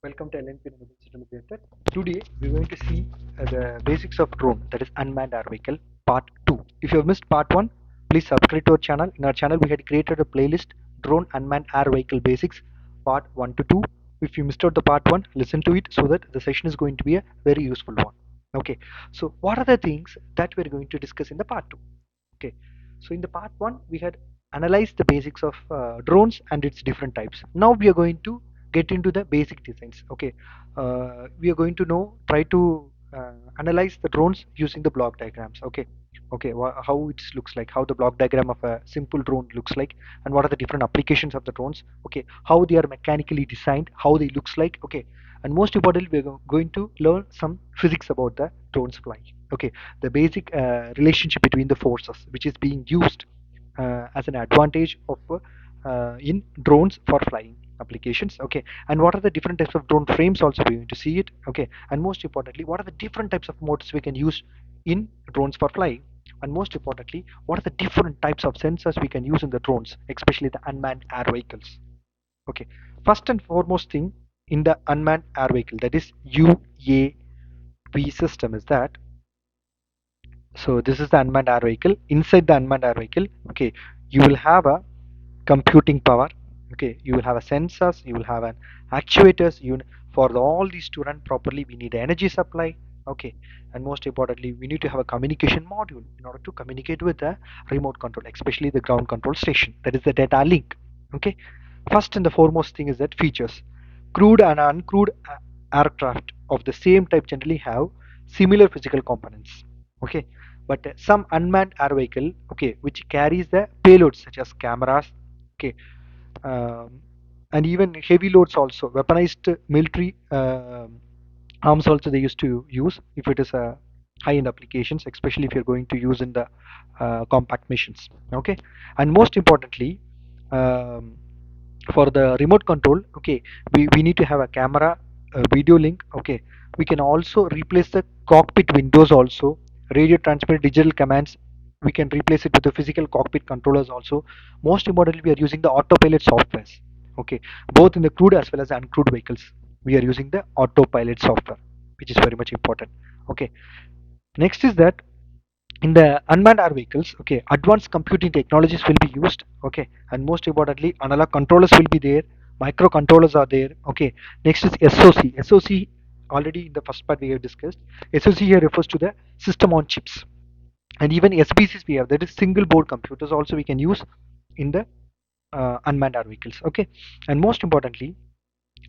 Welcome to LNP Renewable System Operator. Today we're going to see the basics of drone, that is unmanned air vehicle part 2. If you have missed part 1, please subscribe to our channel. In our channel we had created a playlist drone unmanned air vehicle basics part 1 to 2. If you missed out the part 1, listen to it so that the session is going to be a very useful one. Okay, so what are the things that we're going to discuss in the part 2? Okay, so in the part 1 we had analyzed the basics of drones and its different types. Now we are going to get into the basic designs. Okay, we are going to try to analyze the drones using the block diagrams. Okay, how it looks like, how the block diagram of a simple drone looks like, and what are the different applications of the drones. Okay, how they are mechanically designed, how they looks like. Okay, and most importantly we are going to learn some physics about the drones flying. Okay, the basic relationship between the forces which is being used as an advantage of in drones for flying applications. Okay, and what are the different types of drone frames also we're going to see it. Okay, and most importantly what are the different types of motors we can use in drones for flying, and most importantly what are the different types of sensors we can use in the drones, especially the unmanned air vehicles. Okay, first and foremost thing in the unmanned air vehicle, that is UAV system, is that, so this is the unmanned air vehicle. Inside the unmanned air vehicle, okay, you will have a computing power. Okay, you will have a sensors, you will have an actuators. For all these to run properly, we need energy supply. Okay, and most importantly, we need to have a communication module in order to communicate with the remote control, especially the ground control station. That is the data link. Okay, first and the foremost thing is that features. Crewed and uncrewed aircraft of the same type generally have similar physical components. Okay, but some unmanned air vehicle, okay, which carries the payloads such as cameras, okay, um, and even heavy loads also, weaponized military arms also they used to use if it is a high-end applications, especially if you're going to use in the compact missions. Okay, and most importantly, um, for the remote control, okay, we need to have a camera, a video link. Okay, we can also replace the cockpit windows also, radio transmit digital commands, we can replace it with the physical cockpit controllers also. Most importantly we are using the autopilot softwares. Okay, both in the crewed as well as uncrewed vehicles we are using the autopilot software, which is very much important. Okay, next is that in the unmanned air vehicles, okay, advanced computing technologies will be used. Okay, and most importantly analog controllers will be there, microcontrollers are there. Okay, next is SOC. Already in the first part we have discussed. SOC here refers to the system on chips, and even SBCs we have, that is single board computers also we can use in the unmanned air vehicles. Okay, and most importantly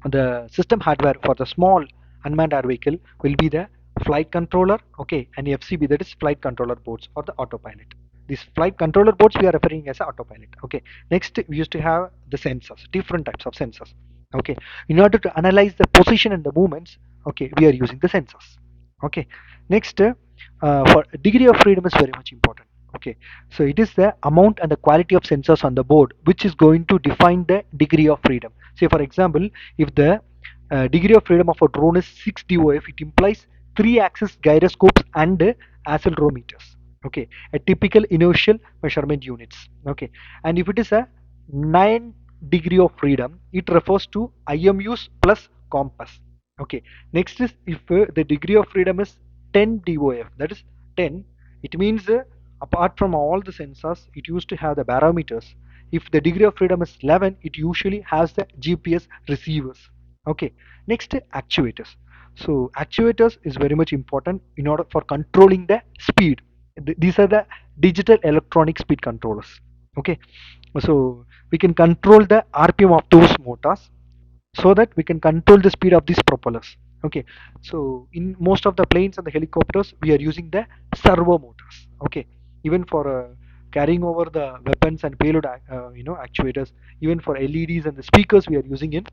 the system hardware for the small unmanned air vehicle will be the flight controller. Okay, and FCB, that is flight controller boards or the autopilot. These flight controller boards we are referring as a autopilot. Okay, next we used to have the sensors, different types of sensors. Okay, in order to analyze the position and the movements, okay, we are using the sensors. Okay, next for degree of freedom is very much important. Okay, so it is the amount and the quality of sensors on the board which is going to define the degree of freedom. Say for example, if the degree of freedom of a drone is 6 DOF, it implies 3-axis gyroscopes and accelerometers. Okay, a typical inertial measurement units. Okay, and if it is a 9 degree of freedom, it refers to IMUs plus compass. Okay, next is if the degree of freedom is 10 DOF, that is 10, it means apart from all the sensors, it used to have the barometers. If the degree of freedom is 11, it usually has the GPS receivers. Okay, next actuators. So actuators is very much important in order for controlling the speed. These are the digital electronic speed controllers. Okay, so we can control the RPM of those motors so that we can control the speed of these propellers. Okay, so in most of the planes and the helicopters we are using the servo motors. Okay, even for carrying over the weapons and payload actuators, even for LEDs and the speakers we are using in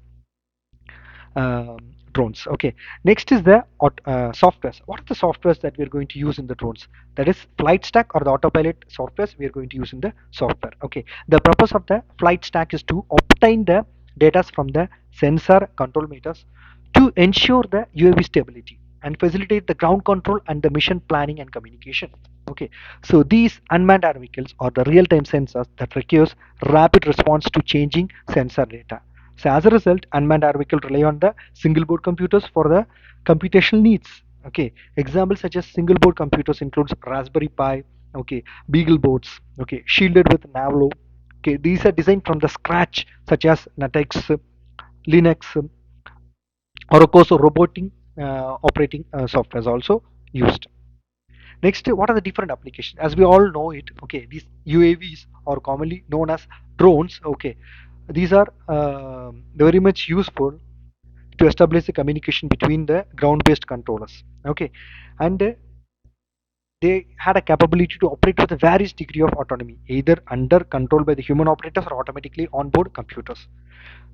um, drones. Okay, next is the softwares. What are the softwares that we are going to use in the drones? That is flight stack or the autopilot softwares we are going to use in the software. Okay, the purpose of the flight stack is to obtain the data from the sensor control meters to ensure the UAV stability and facilitate the ground control and the mission planning and communication. Okay, so these unmanned air vehicles are the real-time sensors that requires rapid response to changing sensor data. So as a result, unmanned air vehicle rely on the single board computers for the computational needs. Okay, examples such as single board computers includes Raspberry Pi, okay, Beagle boards, okay, shielded with Navlo. Okay, these are designed from the scratch, such as NetX, Linux, or of course robotic operating software is also used. Next, what are the different applications? As we all know it, okay, these UAVs are commonly known as drones. Okay, these are very much useful to establish the communication between the ground-based controllers. Okay, and they had a capability to operate with a various degree of autonomy, either under control by the human operators or automatically on board computers.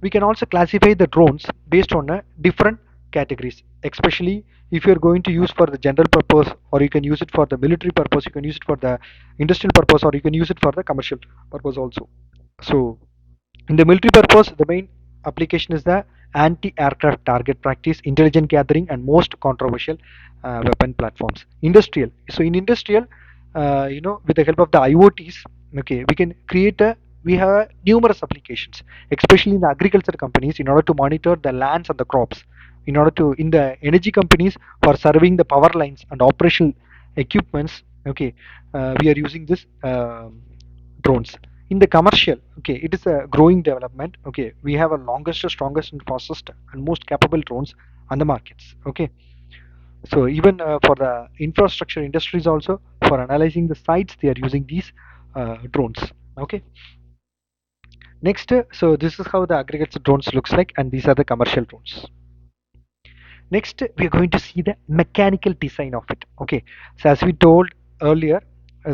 We can also classify the drones based on different categories, especially if you're going to use for the general purpose, or you can use it for the military purpose, you can use it for the industrial purpose, or you can use it for the commercial purpose also. So in the military purpose, the main application is the anti-aircraft target practice, intelligent gathering, and most controversial weapon platforms. Industrial. So in industrial, with the help of the IoTs, okay, we can create a we have numerous applications, especially in the agriculture companies, in order to monitor the lands and the crops. In order to in the energy companies for serving the power lines and operational equipments. Okay, we are using this drones in the commercial. Okay, it is a growing development. Okay, we have a longest, strongest, and fastest and most capable drones on the markets. Okay, so even for the infrastructure industries also, for analyzing the sites, they are using these drones. Okay, next, so this is how the agriculture drones looks like, and these are the commercial drones. Next, we are going to see the mechanical design of it. Okay, so as we told earlier,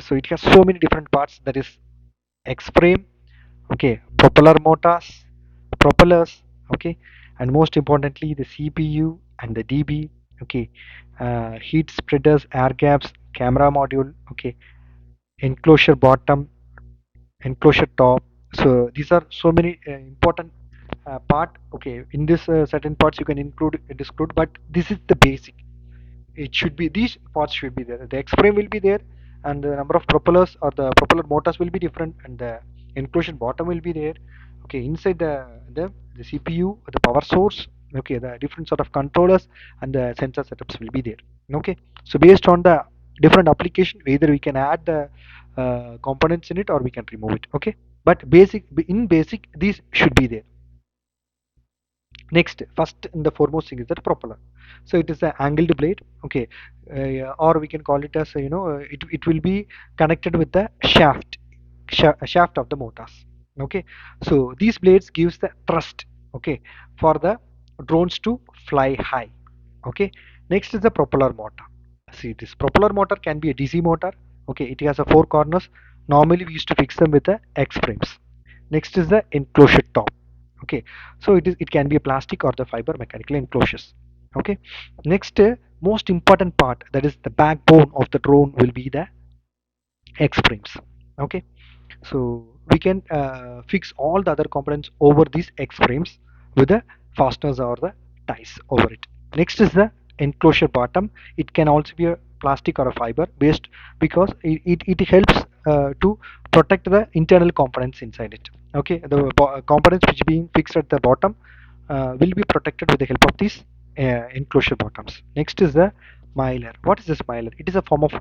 so it has so many different parts, that is X frame, okay, propellers, okay, and most importantly the CPU and the DB, okay, heat spreaders, air gaps, camera module, okay, enclosure bottom, enclosure top. So these are so many important part. Okay, in this certain parts you can include exclude, but this is the basic. It should be, these parts should be there, the X frame will be there, and the number of propellers or the propeller motors will be different, and the enclosure bottom will be there. Okay, inside the CPU, the power source, okay, the different sort of controllers and the sensor setups will be there. Okay, so based on the different application, either we can add the components in it or we can remove it. Okay, but basic these should be there. Next, first and the foremost thing is that propeller. So it is an angled blade, okay, or we can call it as it will be connected with the shaft of the motors. Okay, so these blades gives the thrust, okay, for the drones to fly high. Okay, next is the propeller motor. See, this propeller motor can be a DC motor. Okay, it has a four corners. Normally we used to fix them with the X frames. Next is the enclosure top. Okay, so it can be a plastic or the fiber mechanical enclosures. Okay, next, most important part, that is the backbone of the drone, will be the X frames. Okay, so we can fix all the other components over these X frames with the fasteners or the ties over it. Next is the enclosure bottom. It can also be a plastic or a fiber based, because it helps to protect the internal components inside it. Okay, the components which being fixed at the bottom will be protected with the help of these enclosure bottoms. Next is the mylar. What is this mylar? It is a form of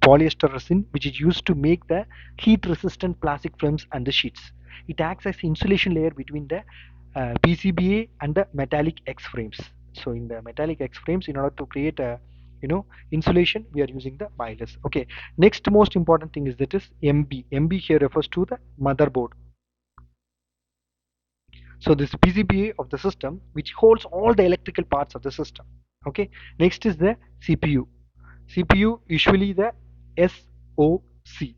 polyester resin which is used to make the heat resistant plastic films and the sheets. It acts as insulation layer between the PCBA and the metallic X frames. So in the metallic X frames, in order to create a insulation, we are using the mylars. Okay, next most important thing is that is MB. MB here refers to the motherboard. So this PCBA of the system which holds all the electrical parts of the system. Okay, next is the CPU. CPU usually the SoC.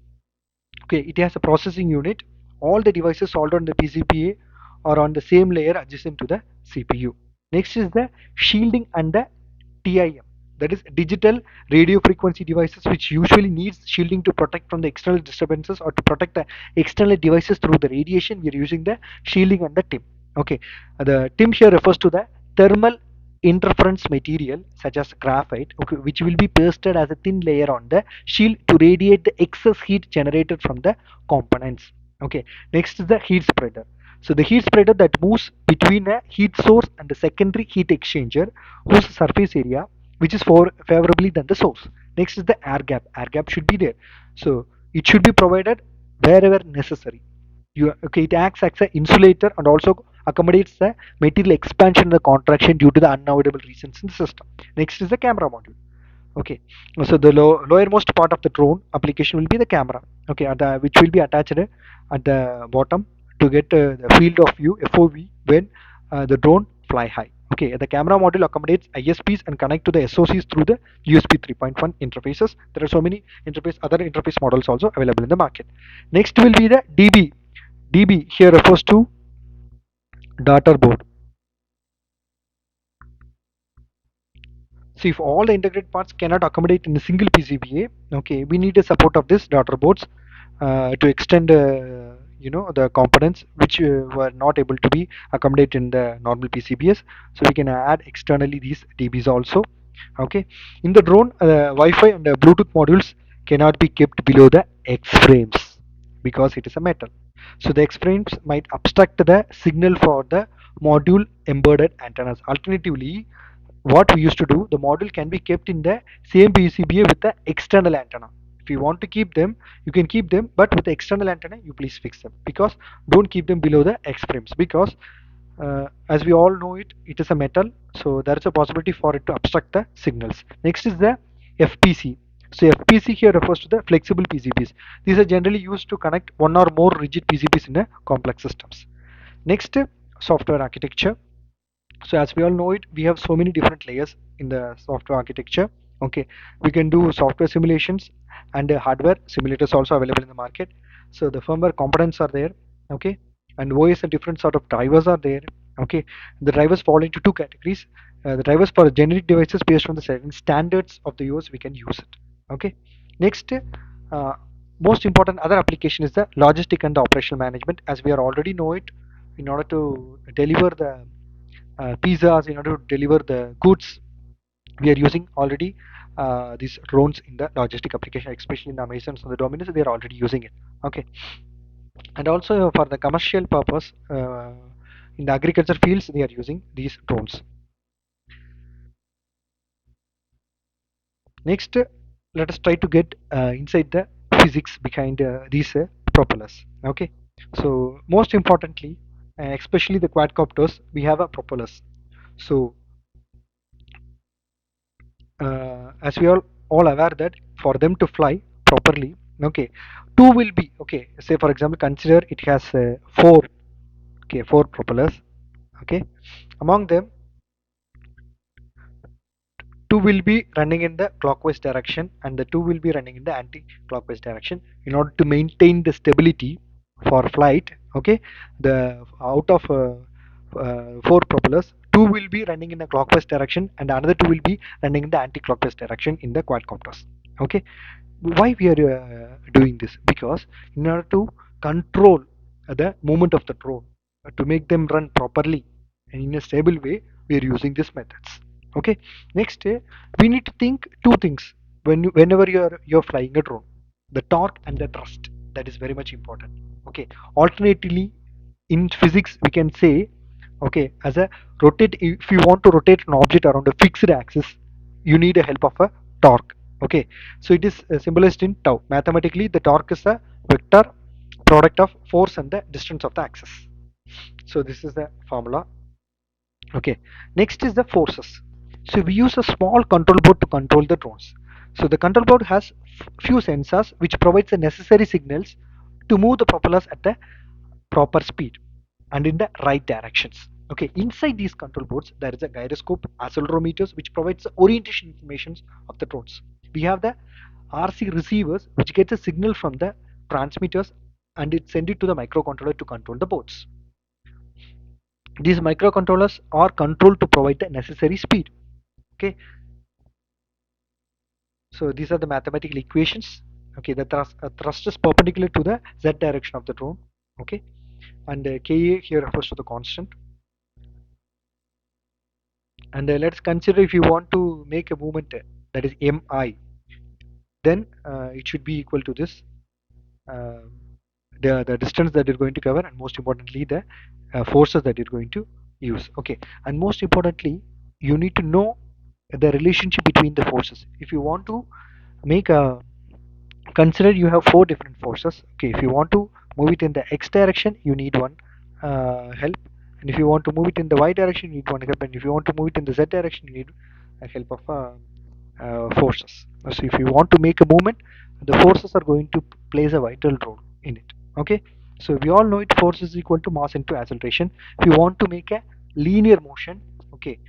Okay, it has a processing unit. All the devices soldered on the PCBA are on the same layer adjacent to the CPU. Next is the shielding and the TIM, that is digital radio frequency devices, which usually needs shielding to protect from the external disturbances or to protect the external devices through the radiation. We are using the shielding and the TIM. Okay, the TIM here refers to the thermal interference material such as graphite, okay, which will be pasted as a thin layer on the shield to radiate the excess heat generated from the components. Okay, next is the heat spreader. So the heat spreader that moves between a heat source and a secondary heat exchanger whose surface area which is for favorably than the source. Next is the air gap. Air gap should be there. So it should be provided wherever necessary. Okay, it acts as an insulator and also accommodates the material expansion and the contraction due to the unavoidable reasons in the system. Next is the camera module. Okay, so the lowermost part of the drone application will be the camera. Okay, which will be attached at the bottom to get the field of view FOV when the drone fly high. Okay, the camera module accommodates ISPs and connect to the SOCs through the USB 3.1 interfaces. There are so many other interface models also available in the market. Next will be the DB. DB here refers to data board. So if all the integrated parts cannot accommodate in a single PCBA, okay, we need the support of this daughter boards to extend, the components which were not able to be accommodated in the normal PCBs. So we can add externally these DBs also. Okay, in the drone, Wi-Fi and Bluetooth modules cannot be kept below the X frames because it is a metal. So the X frames might obstruct the signal for the module embedded antennas. Alternatively, what we used to do, the module can be kept in the same PCBA with the external antenna. If you want to keep them, you can keep them, but with the external antenna you please fix them, because don't keep them below the X frames, because as we all know it is a metal, so there is a possibility for it to obstruct the signals. Next is the FPC. So FPC here refers to the flexible PCBs. These are generally used to connect one or more rigid PCBs in a complex systems. Next, software architecture. So as we all know we have so many different layers in the software architecture. Okay, we can do software simulations and hardware simulators also available in the market. So the firmware components are there. Okay, and OS and different sort of drivers are there. Okay, the drivers fall into two categories. The drivers for generic devices based on the certain standards of the OS we can use it. Okay, next, most important other application is the logistic and the operational management. As we are already know it, in order to deliver the pizzas, in order to deliver the goods, we are using already these drones in the logistic application, especially in the Amazons and the Domino's. They are already using it. Okay, and also for the commercial purpose, in the agriculture fields they are using these drones. Next, let us try to get inside the physics behind these propellers. Okay, so most importantly, especially the quadcopters, we have a propellers. So as we are all aware that for them to fly properly, okay, two will be, okay, say for example consider it has four, okay, four propellers. Okay, among them two will be running in the clockwise direction and the two will be running in the anti-clockwise direction in order to maintain the stability for flight. Okay, the out of four propellers, two will be running in the clockwise direction and another two will be running in the anti-clockwise direction in the quadcopters. Okay, why we are doing this? Because in order to control the movement of the drone, to make them run properly and in a stable way, we are using these methods. Okay, next, we need to think two things whenever you're flying a drone: the torque and the thrust. That is very much important. Okay, alternatively, in physics we can say, okay, as a rotate, if you want to rotate an object around a fixed axis, you need a help of a torque. Okay, so it is symbolized in tau. Mathematically, the torque is a vector product of force and the distance of the axis. So this is the formula. Okay, next is the forces. So we use a small control board to control the drones. So the control board has few sensors which provides the necessary signals to move the propellers at the proper speed and in the right directions. Okay, inside these control boards there is a gyroscope, accelerometers, which provides the orientation information of the drones. We have the RC receivers which gets a signal from the transmitters and it send it to the microcontroller to control the boards. These microcontrollers are controlled to provide the necessary speed. Okay, so these are the mathematical equations. Okay, the thrust is perpendicular to the z direction of the drone. Okay, and Ka here refers to the constant. And let's consider if you want to make a movement that is mi, then it should be equal to this. Uh, the distance that you're going to cover, and most importantly the forces that you're going to use. Okay, and most importantly you need to know the relationship between the forces. If you want to make a consider, you have four different forces. Okay, if you want to move it in the x direction, you need one help, and if you want to move it in the y direction, you need one help, and if you want to move it in the z direction, you need a help of forces. So if you want to make a movement, the forces are going to plays a vital role in it. Okay, so we all know it, force is equal to mass into acceleration. If you want to make a linear motion, okay,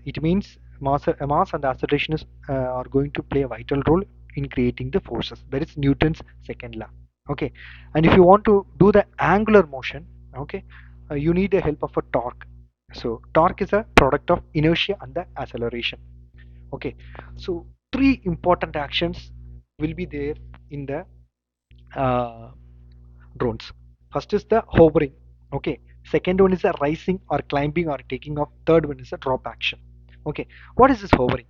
it means mass and acceleration are going to play a vital role in creating the forces. That is Newton's second law. Okay, and if you want to do the angular motion, okay, you need the help of a torque. So torque is a product of inertia and the acceleration. Okay, so three important actions will be there in the uh, drones. First is the hovering. Okay, second one is a rising or climbing or taking off. Third one is a drop action. Okay, what is this hovering?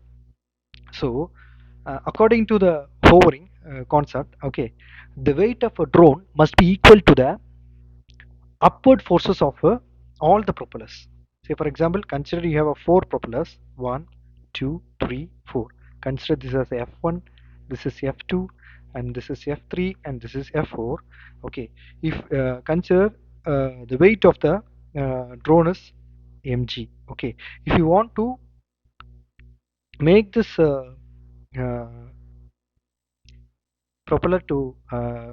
So according to the hovering concept, okay, the weight of a drone must be equal to the upward forces of all the propellers. Say for example, consider you have a four propellers, one, two, three, four. Consider this as F1, this is F2, and this is F3, and this is F4. Okay, if consider the weight of the drone is mg. Okay, if you want to make this uh, propeller to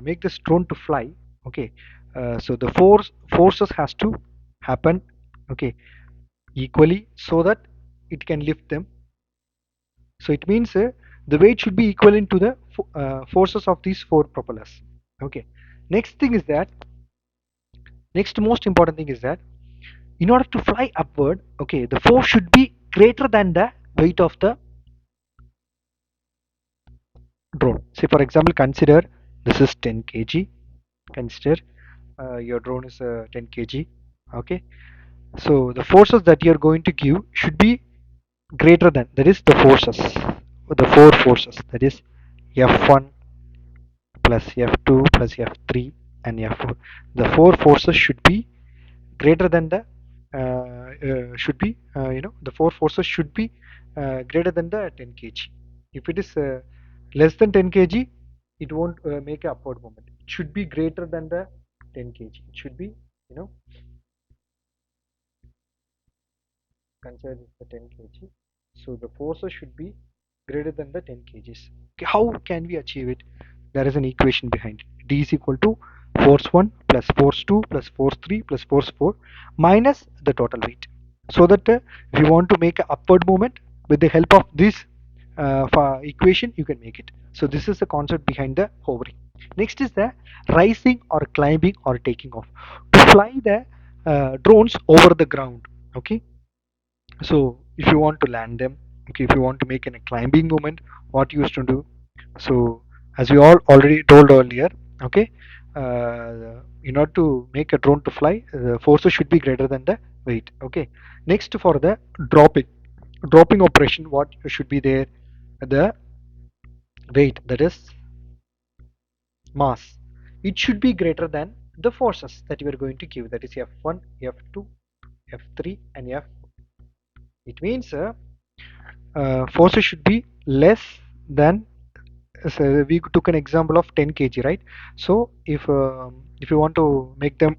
make this drone to fly, okay, so the forces has to happen, okay, equally so that it can lift them. So it means the weight should be equivalent to the forces of these four propellers. Okay, next thing is that, next most important thing is that in order to fly upward, okay, the force should be greater than the weight of the drone. Say for example, consider this is 10 kg. Consider your drone is 10 kg. Okay, so the forces that you're going to give should be greater than, that is the forces, the four forces, that is F1 plus F2 plus F3 and F4. The four forces should be greater than the should be the four forces should be greater than the 10 kg. If it is less than 10 kg, it won't make a upward movement. It should be greater than the 10 kg. It should be, you know, consider this the 10 kg. So the forces should be greater than the 10 kgs. Okay, how can we achieve it? There is an equation behind it. D is equal to force 1 plus force 2 plus force 3 plus force 4 minus the total weight. So that if you want to make an upward movement with the help of this equation, you can make it. So this is the concept behind the hovering. Next is the rising or climbing or taking off. To fly the drones over the ground. Okay, so if you want to land them, okay, if you want to make a climbing movement, what you used to do? So as we all already told earlier, okay, in order to make a drone to fly, the forces should be greater than the weight. Okay, next for the dropping operation, what should be there? The weight, that is mass, it should be greater than the forces that you are going to give, that is F1, F2, F3 and F. It means forces should be less than, so we took an example of 10 kg, right? So if you want to make them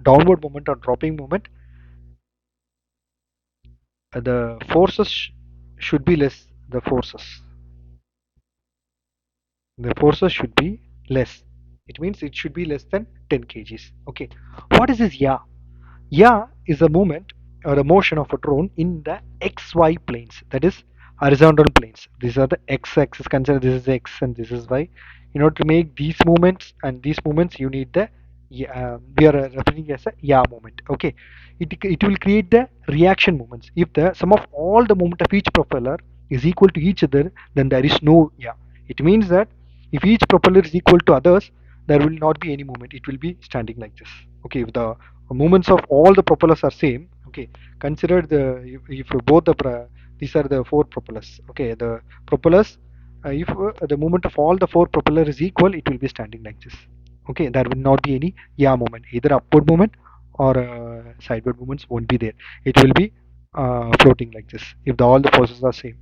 downward movement or dropping movement, the forces should be less. The forces should be less. It means it should be less than 10 kgs. Okay, what is this yaw? Yaw is a movement or a motion of a drone in the XY planes, that is horizontal planes. These are the X axis, consider this is X and this is Y. In order to make these movements and these movements, you need the we are referring as a yaw movement. Okay, it will create the reaction movements. If the sum of all the movement of each propeller is equal to each other, then there is no yaw. It means that if each propeller is equal to others, there will not be any movement. It will be standing like this. Okay, if the movements of all the propellers are same, okay, consider if both these are the four propellers. Okay, the propellers, if the movement of all the four propeller is equal, it will be standing like this. Okay, there will not be any yaw movement, either upward movement or sideward movements won't be there. It will be floating like this if all the forces are same.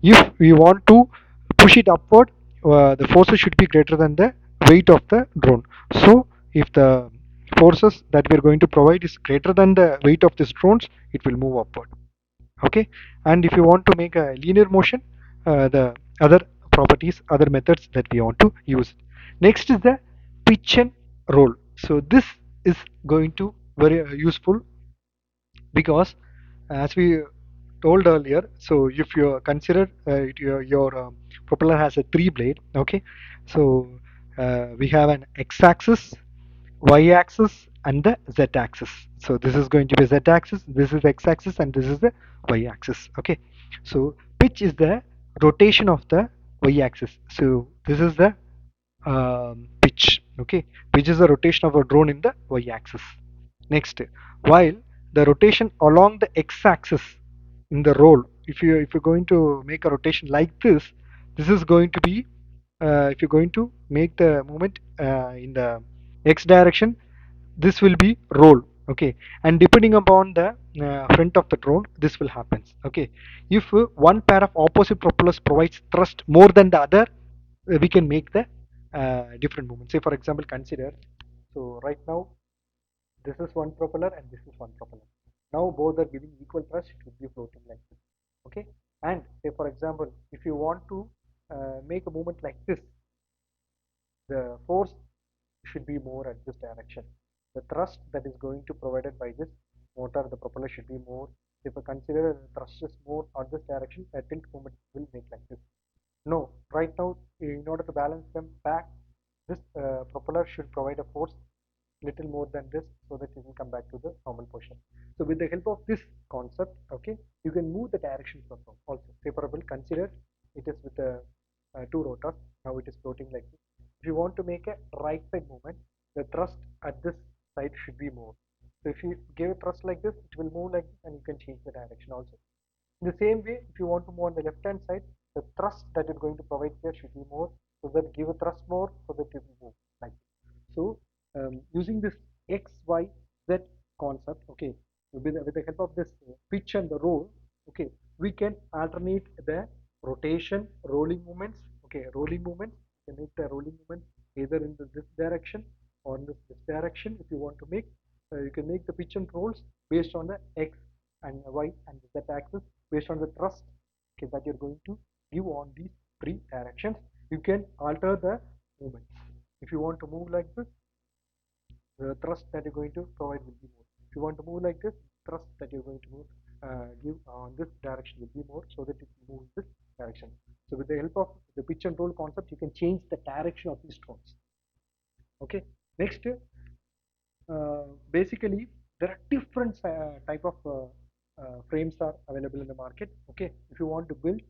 If we want to push it upward, the forces should be greater than the weight of the drone. So if the forces that we are going to provide is greater than the weight of these drones, it will move upward. Okay, and if you want to make a linear motion, the other properties, other methods that we want to use. Next is the pitch and roll. So this is going to very useful because as we told earlier, so if you consider your propeller has a three blade. Okay, so we have an x-axis, y-axis and the z-axis. So this is going to be z-axis, this is x-axis and this is the y-axis. Okay, so pitch is the rotation of the y-axis. So this is the pitch. Okay, pitch is the rotation of a drone in the y-axis. Next, while the rotation along the x-axis in the roll, if you're going to make a rotation like this is going to be if you're going to make the movement in the x direction, this will be roll. Okay, and depending upon the front of the drone, this will happen. Okay, if one pair of opposite propellers provides thrust more than the other, we can make the different movement. Say for example, consider, so right now this is one propeller and this is one propeller. Now both are giving equal thrust, it will be floating like this. Okay, and say for example, if you want to make a movement like this, the force should be more at this direction. The thrust that is going to provided by this motor, the propeller should be more. If I consider the thrust is more on this direction, a tilt movement will make like this. No, right now in order to balance them back, this propeller should provide a force little more than this so that you can come back to the normal position. So with the help of this concept, okay, you can move the directions also. Favorable, consider it is with the two rotors. Now it is floating like this. If you want to make a right side movement, the thrust at this side should be more. So if you give a thrust like this, it will move like this and you can change the direction also. In the same way, if you want to move on the left hand side, the thrust that you're going to provide here should be more, so that give a thrust more so that it will move like this. So using this x, y, z concept, okay, with the help of this pitch and the roll, okay, we can alternate the rotation, rolling movements. Okay, rolling movements, you can make the rolling movement either in this direction or in this direction. If you want to make, you can make the pitch and rolls based on the x and y and z axis, based on the thrust, okay, that you're going to give on these three directions. You can alter the movements. If you want to move like this, the thrust that you're going to provide will be more. If you want to move like this, thrust that you're going to move, give on this direction will be more, so that it will move in this direction. So with the help of the pitch and roll concept, you can change the direction of these drones. Okay, next, basically there are different type of frames are available in the market. Okay, if you want to build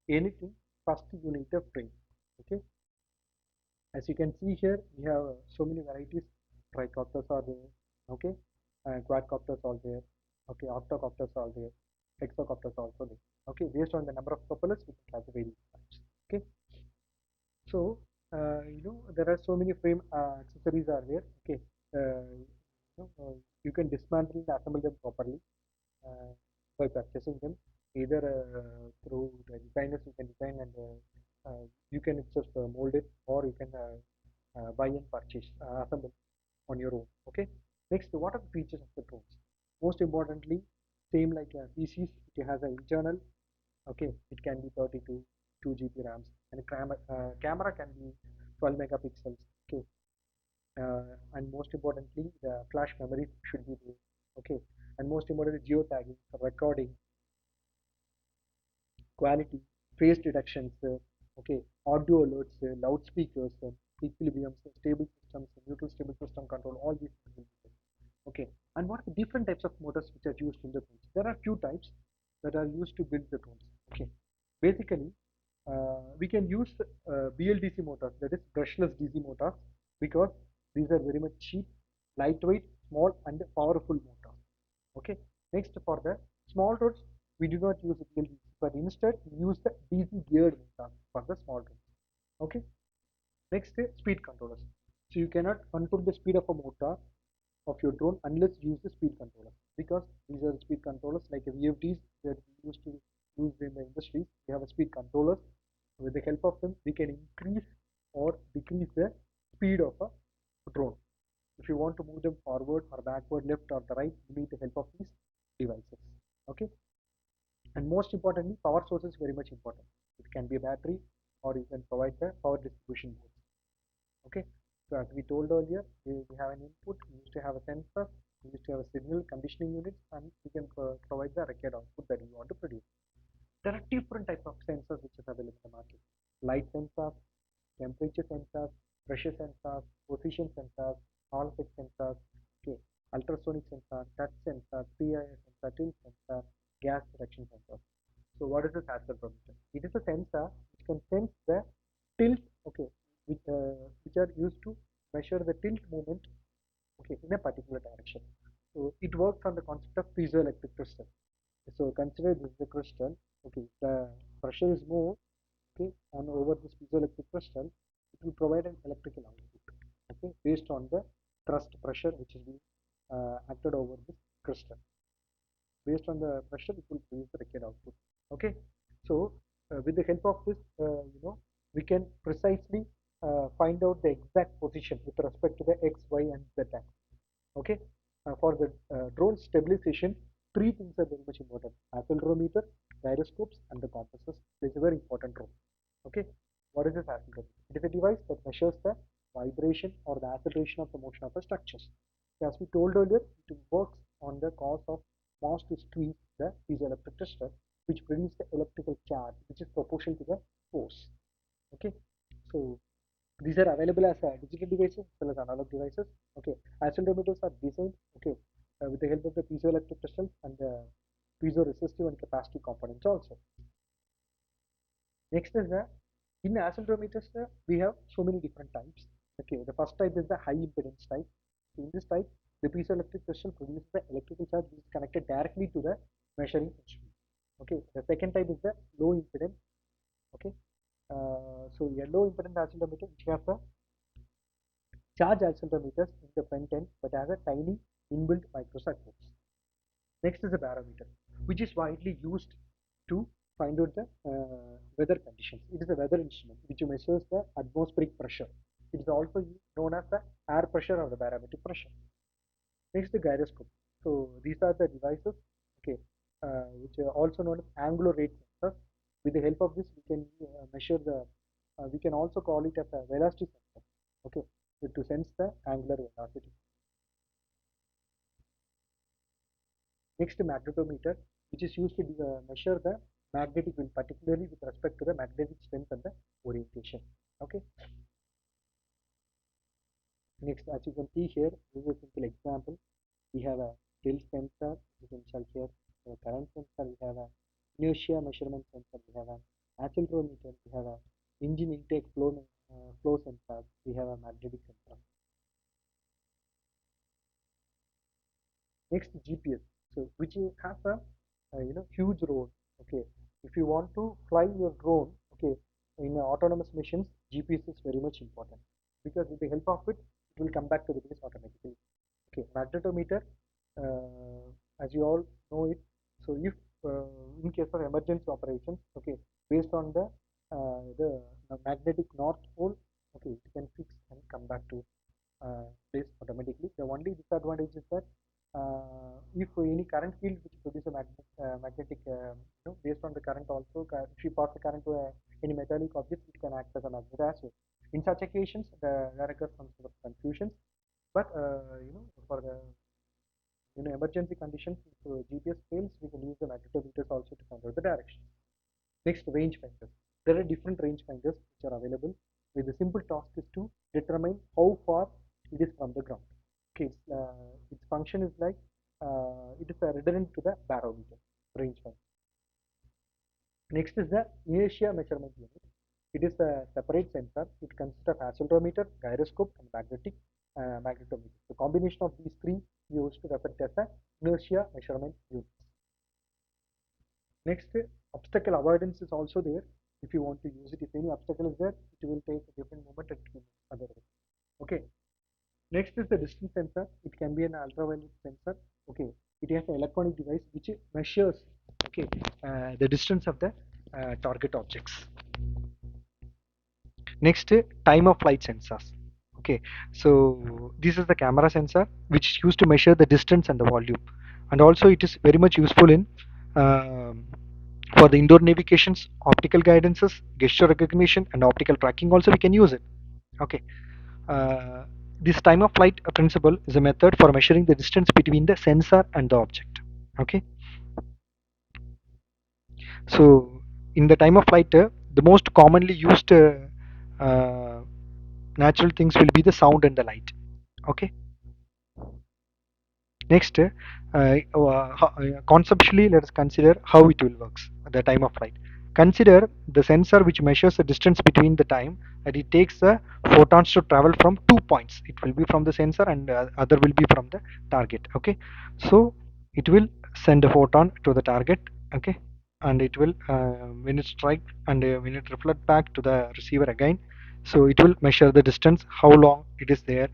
anything, first you need a frame. Okay, as you can see here, we have so many varieties. Tricopters are there. Okay, quadcopters are there. Okay, octocopters are there. Hexacopters are also there. Okay, based on the number of propellers, we can classify these types. Okay, so there are so many frame accessories are there. Okay, you can dismantle and assemble them properly by purchasing them, either through the designers. You can design and you can just mold it, or you can buy and purchase, assemble on your own. Okay, next, what are the features of the drones? Most importantly, same like PCs, it has an internal. Okay, it can be 32 2 GB RAMs, and camera can be 12 megapixels. Okay, and most importantly, the flash memory should be there. Okay, and most importantly, geotagging, recording, quality, phase detections, okay, audio alerts, loudspeakers, equilibriums, stable systems, neutral stable system control, all these things will be there. Okay, and what are the different types of motors which are used in the drones? There are few types that are used to build the drones. Okay, basically, we can use BLDC motors, that is brushless DC motors, because these are very much cheap, lightweight, small, and powerful motors. Okay, next, for the small roads, we do not use BLDC, but instead we use the DC geared motors for the small roads. Okay, next, speed controllers. So you cannot control the speed of a motor of your drone unless you use the speed controller, because these are the speed controllers like a VFDs that we used to use in the industry. We have a speed controllers. With the help of them, we can increase or decrease the speed of a drone. If you want to move them forward or backward, left or the right, you need the help of these devices. Okay. And most importantly, power source is very much important. It can be a battery, or you can provide the power distribution board. Okay. So as we told earlier, we have an input, we used to have a sensor, we used to have a signal conditioning unit, and we can provide the required output that we want to produce. There are different types of sensors which is available in the market. Light sensors, temperature sensors, pressure sensors, position sensors, Hall effect sensors, okay, ultrasonic sensor, touch sensor, PIR sensor, tilt sensor, gas detection sensor. So what is this accelerometer? It is a sensor which can sense the tilt, okay, which are used to measure the tilt movement, okay, in a particular direction. So it works on the concept of piezoelectric crystal. So consider this is a crystal, okay, the pressure is moved, okay, and over this piezoelectric crystal, it will provide an electrical output, okay, based on the thrust pressure which is being acted over this crystal. Based on the pressure, it will produce the required output. Okay, so with the help of this, we can precisely find out the exact position with respect to the x, y, and z axis. Okay, for the drone stabilization, three things are very much important: accelerometer, gyroscopes, and the compasses plays a very important role. Okay, what is this accelerometer? It is a device that measures the vibration or the acceleration of the motion of the structures. As we told earlier, it works on the cause of mass to squeeze the piezoelectric crystal, which produces the electrical charge, which is proportional to the force. Okay, so these are available as digital devices as well as analog devices. Okay, accelerometers are designed, okay, with the help of the piezoelectric crystals and the piezoresistive and capacitive components also. Next is the in accelerometers we have so many different types. Okay, the first type is the high impedance type. So in this type, the piezoelectric crystal produces the electrical charge which is connected directly to the measuring instrument. Okay, the second type is the low impedance. Okay, so a low impedance accelerometer which has the charge accelerometers in the front end but has a tiny inbuilt microcircuits. Next is a barometer, which is widely used to find out the weather conditions. It is a weather instrument which measures the atmospheric pressure. It is also known as the air pressure or the barometric pressure. Next, the gyroscope. So these are the devices, okay, which are also known as angular rate sensors. With the help of this, we can measure the. We can also call it as a velocity sensor, okay, to sense the angular velocity. Next, magnetometer, which is used to measure the magnetic field, particularly with respect to the magnetic strength and the orientation. Okay. Next, as you can see here, this is a simple example. We have a tilt sensor, you can check here, a current sensor, we have a inertia measurement sensor, we have an accelerometer, we have a engine intake flow sensor, we have a magnetic sensor. Next, GPS, so which has a huge role. Okay, if you want to fly your drone, okay, in autonomous missions, GPS is very much important, because with the help of it, it will come back to the base automatically. Okay, magnetometer, as you all know it. So if in case of emergency operations, okay, based on the magnetic north pole, okay, it can fix and come back to place automatically. The only disadvantage is that if any current field which produces a magnetic, based on the current also, if you pass the current to any metallic object, it can act as a magnet as well. In such occasions, there occurs some sort of confusion. But for the emergency conditions, if GPS fails, we can use the magnetometers also to find out the direction. Next, range finders. There are different range finders which are available. With the simple task is to determine how far it is from the ground. Okay, its function is like it is redundant to the barometer range finder. Next is the inertia measurement unit. It is a separate sensor. It consists of accelerometer, gyroscope, and magnetometer. The combination of these three used to refer to as a inertia measurement unit. Next, obstacle avoidance is also there. If you want to use it, if any obstacle is there, it will take a different moment and other way. Okay. Next is the distance sensor. It can be an ultraviolet sensor. Okay, it has an electronic device which measures, okay, the distance of the target objects. Next, time of flight sensors. Okay, so this is the camera sensor which is used to measure the distance and the volume, and also it is very much useful in um, for the indoor navigations, optical guidances, gesture recognition, and optical tracking. Also, we can use it. Okay, uh, this time of flight principle is a method for measuring the distance between the sensor and the object. Okay, so in the time of flight, the most commonly used uh, natural things will be the sound and the light. Okay, next, conceptually, let us consider how it will works at the time of flight. Consider the sensor which measures the distance between the time that it takes the photons to travel from 2 points. It will be from the sensor and other will be from the target. Okay, so it will send a photon to the target. Okay, and it will when it strike and when it reflect back to the receiver again, so it will measure the distance, how long it is there.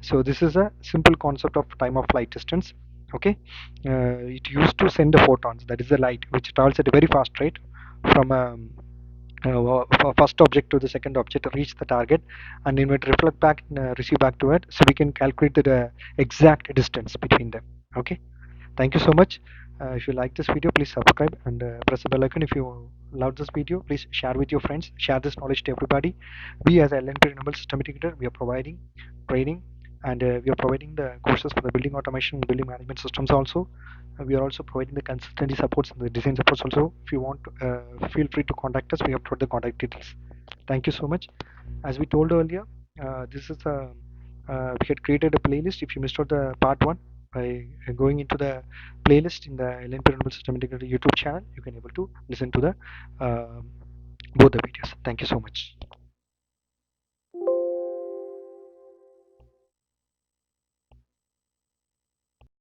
So this is a simple concept of time of flight distance. Okay, it used to send the photons, that is the light, which travels at a very fast rate from first object to the second object to reach the target, and then it reflect back, receive back to it, so we can calculate the exact distance between them. Okay, thank you so much. If you like this video, please subscribe and press the bell icon. If you love this video, please share with your friends, share this knowledge to everybody. We as LNP Renewable System Integrator, we are providing training, and we are providing the courses for the building automation and building management systems also. We are also providing the consultancy supports and the design supports also. If you want, feel free to contact us. We have put the contact details. Thank you so much. As we told earlier, this is a we had created a playlist. If you missed out the part one, by going into the playlist in the LNP Renewable System Integrator YouTube channel, you can able to listen to the both the videos. Thank you so much.